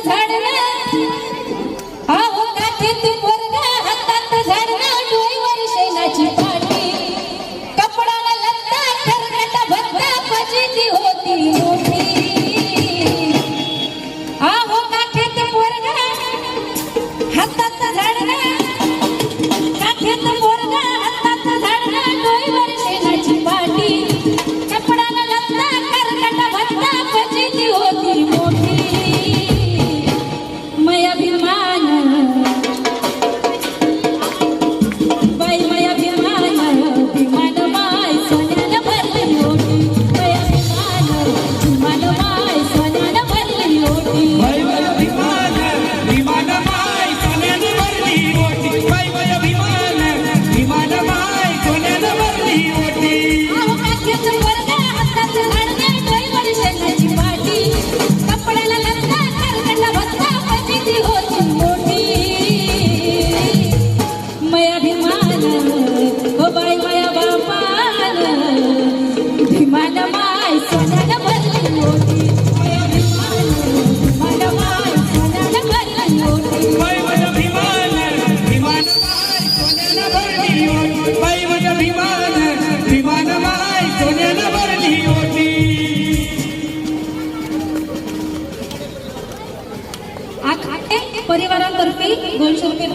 झाडणं आहो काठीत पोरगा हातात झाडणं डोईवर शेणाची पाटी कपडाला लत्ता खरकटा भत्ता पजीची होती मोठी आहो काठीत पोरगा हातात झाडणं काठीत पोरगा हातात झाडणं डोईवर शेणाची पाटी कपडाला लत्ता खरकटा भत्ता पजीची होती मोठी मय अभिमान बाई मय अभिमान अभिमान माय सोन्यानं भरली ओटी मय अभिमान माय सोन्यानं भरली ओटी बाई मय अभिमान माय सोन्यानं भरली ओटी बाई मय अभिमान माय सोन्यानं भरली ओटी आहो काठीत पोरगा हातात झाडणं डोईवर शेणाची पाटी कपड्याला लत्ता खरकटा भत्ता पजीची होती मोठी मय अभिमान हो बाई मय बापान अभिमान माय सोन्यानं भरली ओटी मय अभिमान माय सोन्यानं भरली ओटी बाई मय अभिमान माय सोन्यानं भरली ओटी बाई मय अभिमान माय सोन्यानं भरली ओटी परिवारातर्फे 200 रुपये